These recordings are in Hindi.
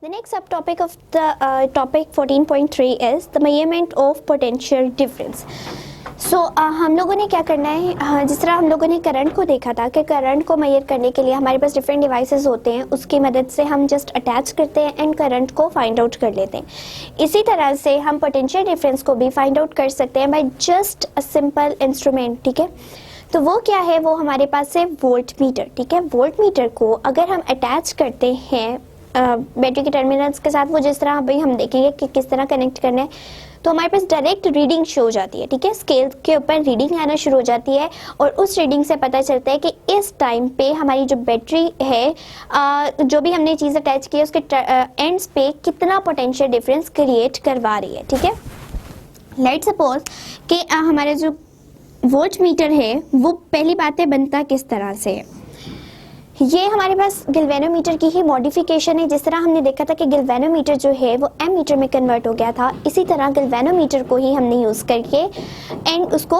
The next subtopic of the topic 14.3 is the measurement of potential difference. हम लोगों ने क्या करना है, जिस तरह हम लोगों ने करंट को देखा था कि करंट को मेजर करने के लिए हमारे पास डिफरेंट डिवाइसेस होते हैं, उसकी मदद से हम जस्ट अटैच करते हैं एंड करंट को फाइंड आउट कर लेते हैं। इसी तरह से हम पोटेंशियल डिफरेंस को भी फाइंड आउट कर सकते हैं by just a simple instrument. ठीक है, तो वो क्या है, वो हमारे पास है वोल्ट मीटर। ठीक है, वोल्ट मीटर को अगर हम अटैच करते हैं बैटरी के टर्मिनल्स के साथ, वो जिस तरह अभी हम देखेंगे कि किस तरह कनेक्ट करना है, तो हमारे पास डायरेक्ट रीडिंग शो हो जाती है। ठीक है, स्केल के ऊपर रीडिंग आना शुरू हो जाती है और उस रीडिंग से पता चलता है कि इस टाइम पे हमारी जो बैटरी है, जो भी हमने चीज़ अटैच की है, उसके एंड्स पे कितना पोटेंशियल डिफरेंस क्रिएट करवा रही है। ठीक है, लेट्स सपोज कि हमारा जो वोल्ट मीटर है वो पहली बात है बनता किस तरह से है। ये हमारे पास गैल्वेनोमीटर की ही मॉडिफिकेशन है। जिस तरह हमने देखा था कि गैल्वेनोमीटर जो है वो एमीटर में कन्वर्ट हो गया था, इसी तरह गैल्वेनोमीटर को ही हमने यूज़ करके एंड उसको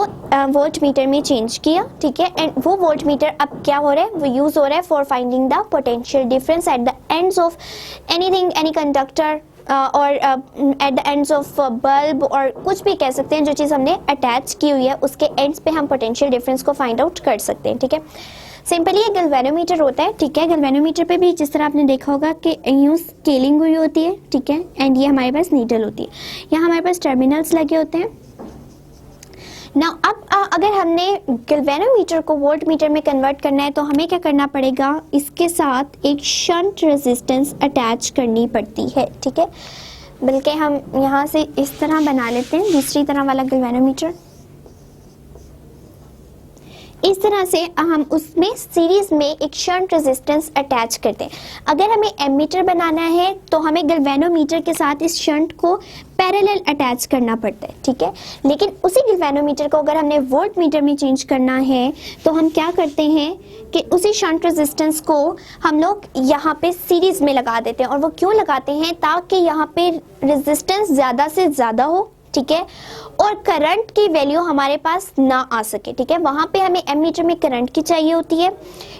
वोल्ट मीटर में चेंज किया। ठीक है, एंड वो वोल्ट मीटर अब क्या हो रहा है, वो यूज़ हो रहा है for finding the potential difference at the ends of anything, any conductor और at the ends of bulb, और कुछ भी कह सकते हैं, जो चीज़ हमने अटैच की हुई है उसके एंड्स पे हम पोटेंशियल डिफरेंस को फाइंड आउट कर सकते हैं। ठीक है, सिंपली ये गैल्वेनोमीटर होता है। ठीक है, गैल्वेनोमीटर पे भी जिस तरह आपने देखा होगा कि यूँ स्केलिंग हुई होती है। ठीक है, एंड ये हमारे पास नीडल होती है, यहाँ हमारे पास टर्मिनल्स लगे होते हैं। नाउ अब अगर हमने गैल्वेनोमीटर को वोल्ट मीटर में कन्वर्ट करना है तो हमें क्या करना पड़ेगा, इसके साथ एक शंट रेजिस्टेंस अटैच करनी पड़ती है। ठीक है, बल्कि हम यहाँ से इस तरह बना लेते हैं दूसरी तरह वाला गैल्वेनोमीटर। इस तरह से हम उसमें सीरीज में एक शंट रेजिस्टेंस अटैच करते हैं। अगर हमें एमीटर बनाना है तो हमें गैल्वेनोमीटर के साथ इस शंट को पैरेलल अटैच करना पड़ता है। ठीक है, लेकिन उसी गैल्वेनोमीटर को अगर हमने वोल्ट मीटर में चेंज करना है तो हम क्या करते हैं कि उसी शंट रेजिस्टेंस को हम लोग यहाँ पे सीरीज में लगा देते हैं। और वो क्यों लगाते हैं, ताकि यहाँ पे रेजिस्टेंस ज़्यादा से ज़्यादा हो। ठीक है, और करंट की वैल्यू हमारे पास ना आ सके। ठीक है, वहाँ पे हमें एमीटर में करंट की चाहिए होती है,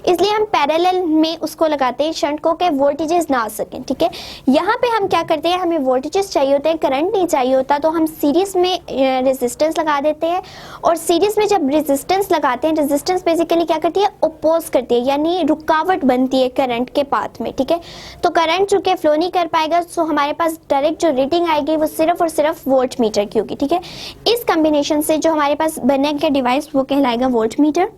इसलिए हम पैरेलल में उसको लगाते हैं शंट को, कि वोल्टेजेस ना आ सकें। ठीक है, यहाँ पे हम क्या करते हैं, हमें वोल्टेजेस चाहिए होते हैं, करंट नहीं चाहिए होता, तो हम सीरीज में रेजिस्टेंस लगा देते हैं। और सीरीज में जब रेजिस्टेंस लगाते हैं, रेजिस्टेंस बेसिकली क्या करती है, ओपोज करती है, यानी रुकावट बनती है करंट के पाथ में। ठीक है, तो करंट चूंकि फ्लो नहीं कर पाएगा, सो हमारे पास डायरेक्ट जो रीडिंग आएगी वो सिर्फ और सिर्फ वोल्ट मीटर की होगी। ठीक है, इस कॉम्बिनेशन से जो हमारे पास बनेगा डिवाइस वो कहलाएगा वोल्ट मीटर।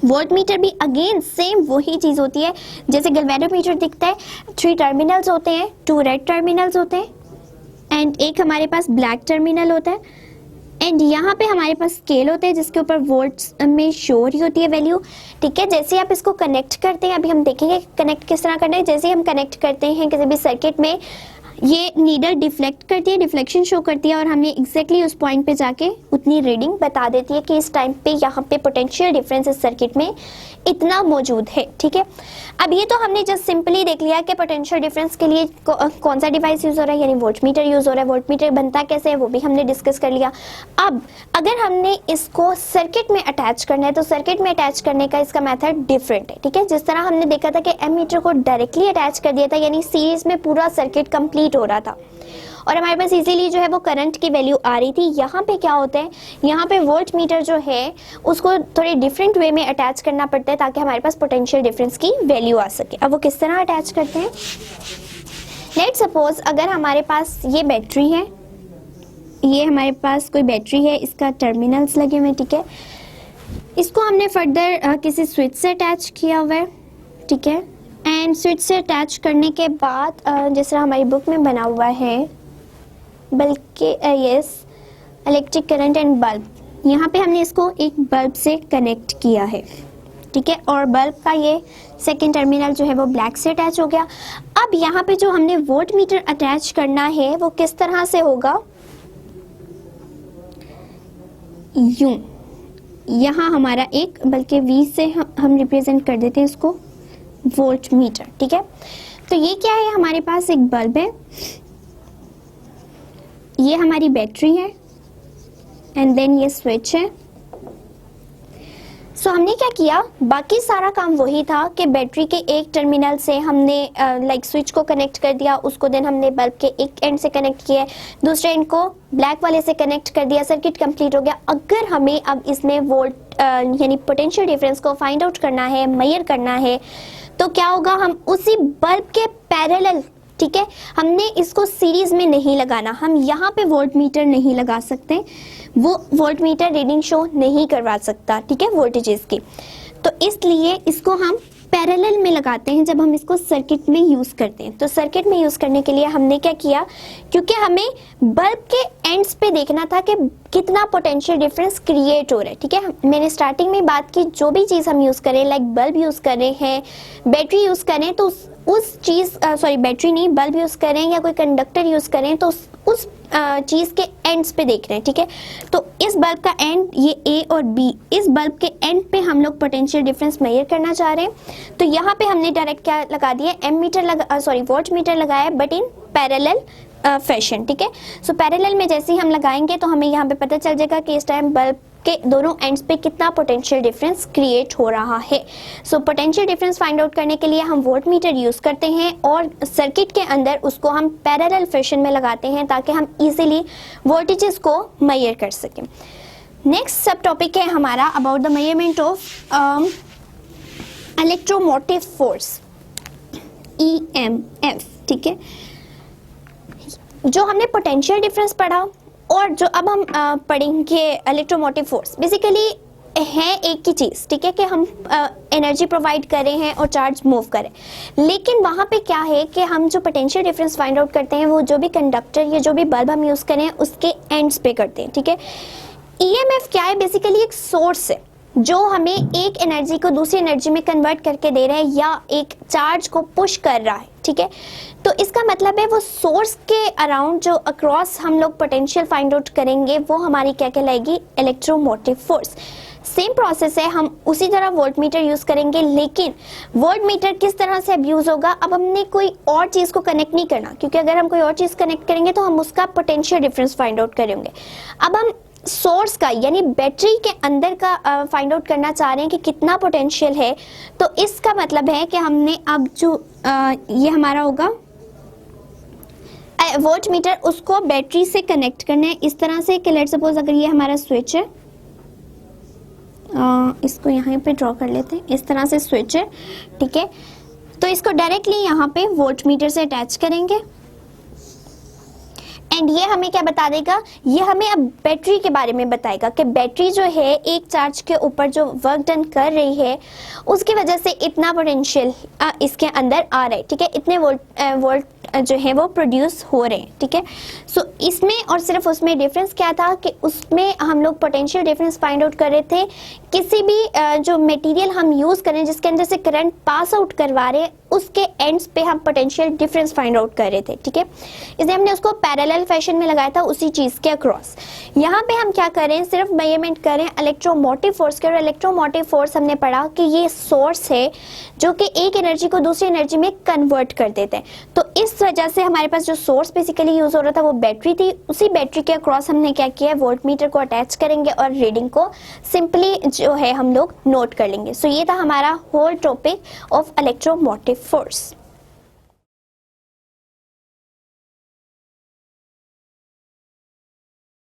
वोल्ट मीटर भी अगेन सेम वही चीज होती है जैसे गैल्वेनोमीटर दिखता है। 3 टर्मिनल्स होते हैं, 2 रेड टर्मिनल्स होते हैं एंड एक हमारे पास ब्लैक टर्मिनल होता है। एंड यहाँ पे हमारे पास स्केल होते हैं जिसके ऊपर वोल्ट्स में शो हो रही होती है वैल्यू। ठीक है, जैसे आप इसको कनेक्ट करते हैं, अभी हम देखेंगे कनेक्ट किस तरह करना है। जैसे हम कनेक्ट करते हैं किसी भी सर्किट में, ये नीडल डिफ्लेक्ट करती है, डिफ्लेक्शन शो करती है और हमें एग्जैक्टली उस पॉइंट पे जाके उतनी रीडिंग बता देती है कि इस टाइम पे यहाँ पे पोटेंशियल डिफरेंस इस सर्किट में इतना मौजूद है। ठीक है, अब ये तो हमने जस्ट सिंपली देख लिया कि पोटेंशियल डिफरेंस के लिए कौन सा डिवाइस यूज़ हो रहा है, यानी वोल्ट मीटर यूज़ हो रहा है। वोल्ट मीटर बनता कैसे है वो भी हमने डिस्कस कर लिया। अब अगर हमने इसको सर्किट में अटैच करना है तो सर्किट में अटैच करने का इसका मेथड डिफरेंट है। ठीक है, जिस तरह हमने देखा था कि एमीटर को डायरेक्टली अटैच कर दिया था, यानी सीरीज में पूरा सर्किट कंप्लीट हो रहा था और हमारे पास इजीली जो है वो करंट की वैल्यू आ रही थी। यहाँ पे क्या होता है, यहाँ पे वोल्ट मीटर जो है उसको थोड़े डिफरेंट वे में अटैच करना पड़ता है ताकि हमारे पास पोटेंशियल डिफरेंस की वैल्यू आ सके। अब वो किस तरह अटैच करते हैं, लेट सपोज अगर हमारे पास ये बैटरी है, ये हमारे पास कोई बैटरी है, इसका टर्मिनल्स लगे हुए। ठीक है, इसको हमने फर्दर किसी स्विच से अटैच किया हुआ है। ठीक है, एंड स्विच से अटैच करने के बाद जिस तरह हमारी बुक में बना हुआ है, बल्कि yes electric current and bulb, यहाँ पे हमने इसको एक बल्ब से कनेक्ट किया है। ठीक है, और बल्ब का ये सेकेंड टर्मिनल जो है वो ब्लैक से अटैच हो गया। अब यहाँ पे जो हमने वोल्ट मीटर अटैच करना है वो किस तरह से होगा, यूं, यहाँ हमारा एक, बल्कि V से हम रिप्रेजेंट कर देते हैं इसको, वोल्ट मीटर। ठीक है, तो ये क्या है, हमारे पास एक बल्ब है, ये हमारी बैटरी है एंड देन ये स्विच है। सो हमने क्या किया, बाकी सारा काम वही था कि बैटरी के एक टर्मिनल से हमने लाइक स्विच को कनेक्ट कर दिया, उसको देन हमने बल्ब के एक एंड से कनेक्ट किया, दूसरे एंड को ब्लैक वाले से कनेक्ट कर दिया, सर्किट कंप्लीट हो गया। अगर हमें अब इसमें वोल्ट यानी पोटेंशियल डिफरेंस को फाइंड आउट करना है, मेजर करना है, तो क्या होगा, हम उसी बल्ब के पैरेलल, ठीक है, हमने इसको सीरीज में नहीं लगाना, हम यहाँ पे वोल्ट मीटर नहीं लगा सकते, वो वोल्ट मीटर रीडिंग शो नहीं करवा सकता, ठीक है, वोल्टेजेस की। तो इसलिए इसको हम पैरेलल में लगाते हैं जब हम इसको सर्किट में यूज करते हैं। तो सर्किट में यूज करने के लिए हमने क्या किया, क्योंकि हमें बल्ब के एंड्स पे देखना था कि कितना पोटेंशियल डिफरेंस क्रिएट हो रहा है, ठीक है। मैंने स्टार्टिंग में बात की, जो भी चीज़ हम यूज़ करें, लाइक बल्ब यूज़ कर रहे हैं, बैटरी यूज़ करें, तो उस चीज़ सॉरी बैटरी नहीं, बल्ब यूज़ करें या कोई कंडक्टर यूज़ करें, तो उस चीज़ के एंड्स पे देख रहे हैं, ठीक है। तो इस बल्ब का एंड ये ए और बी, इस बल्ब के एंड पे हम लोग पोटेंशियल डिफरेंस मेजर करना चाह रहे हैं। तो यहाँ पे हमने डायरेक्ट क्या लगा दिया, वोल्ट मीटर लगाया, बट इन पैरेलल फैशन, ठीक है। सो पैरेलल में जैसे ही हम लगाएंगे तो हमें यहाँ पे पता चल जाएगा कि इस टाइम बल्ब के दोनों एंड्स पे कितना पोटेंशियल डिफरेंस क्रिएट हो रहा है। So potential difference find out करने के लिए हम वोल्ट मीटर यूज करते हैं और सर्किट के अंदर उसको हम पैरेलल फैशन में लगाते हैं ताकि हम इजीली वोल्टेजेस को मेजर कर सकें। नेक्स्ट सब टॉपिक है हमारा about the measurement of electromotive force, EMF, ठीक है। जो हमने पोटेंशियल डिफरेंस पढ़ा और जो अब हम पढ़ेंगे इलेक्ट्रोमोटिव फोर्स, बेसिकली है एक ही चीज़, ठीक है, कि हम एनर्जी प्रोवाइड कर रहे हैं और चार्ज मूव करें। लेकिन वहाँ पे क्या है कि हम जो पोटेंशियल डिफरेंस फाइंड आउट करते हैं वो जो भी कंडक्टर या जो भी बल्ब हम यूज़ करें उसके एंड्स पे करते हैं, ठीक है। EMF क्या है, बेसिकली एक सोर्स है जो हमें एक एनर्जी को दूसरी एनर्जी में कन्वर्ट करके दे रहा है या एक चार्ज को पुश कर रहा है, ठीक है। तो इसका मतलब है वो सोर्स के अराउंड जो अक्रॉस हम लोग पोटेंशियल फाइंड आउट करेंगे वो हमारी क्या कहलाएगी, इलेक्ट्रोमोटिव फोर्स। सेम प्रोसेस है, हम उसी तरह वोल्ट मीटर यूज करेंगे, लेकिन वोल्ट मीटर किस तरह से अब यूज होगा, अब हमने कोई और चीज को कनेक्ट नहीं करना, क्योंकि अगर हम कोई और चीज कनेक्ट करेंगे तो हम उसका पोटेंशियल डिफरेंस फाइंड आउट करेंगे। अब हम सोर्स का यानी बैटरी के अंदर का फाइंड आउट करना चाह रहे हैं कि कितना पोटेंशियल है। तो इसका मतलब है कि हमने अब जो ये हमारा होगा वोल्ट मीटर, उसको बैटरी से कनेक्ट करना है इस तरह से कि लेट सपोज अगर ये हमारा स्विच है, इसको यहाँ पे ड्रॉ कर लेते हैं, इस तरह से स्विच है, ठीक है। तो इसको डायरेक्टली यहाँ पे वोल्ट मीटर से अटैच करेंगे एंड ये हमें क्या बता देगा, ये हमें अब बैटरी के बारे में बताएगा कि बैटरी जो है एक चार्ज के ऊपर जो वर्क डन कर रही है उसकी वजह से इतना पोटेंशियल इसके अंदर आ रहा है, ठीक है, इतने वोल्ट जो है वो प्रोड्यूस हो रहे हैं, ठीक है। सो इसमें और सिर्फ उसमें डिफरेंस क्या था कि उसमें हम लोग पोटेंशियल डिफरेंस फाइंड आउट कर रहे थे, किसी भी जो मटेरियल हम यूज करें जिसके अंदर से करंट पास आउट करवा रहे हैं उसके एंड्स पे हम पोटेंशियल डिफरेंस फाइंड आउट कर रहे थे, ठीक है। इसलिए हमने उसको पैरेलल फैशन में लगाया था उसी चीज के अक्रॉस। यहाँ पे हम क्या करें, सिर्फ मेजरमेंट करें इलेक्ट्रोमोटिव फोर्स के, और इलेक्ट्रोमोटिव फोर्स हमने पढ़ा कि ये सोर्स है जो कि एक एनर्जी को दूसरी एनर्जी में कन्वर्ट कर देते हैं। तो इस वजह से हमारे पास जो सोर्स बेसिकली यूज हो रहा था वो बैटरी थी, उसी बैटरी के अक्रॉस हमने क्या किया, वोल्ट मीटर को अटैच करेंगे और रीडिंग को सिंपली जो है हम लोग नोट कर लेंगे। सो ये था हमारा whole topic of electromotive force.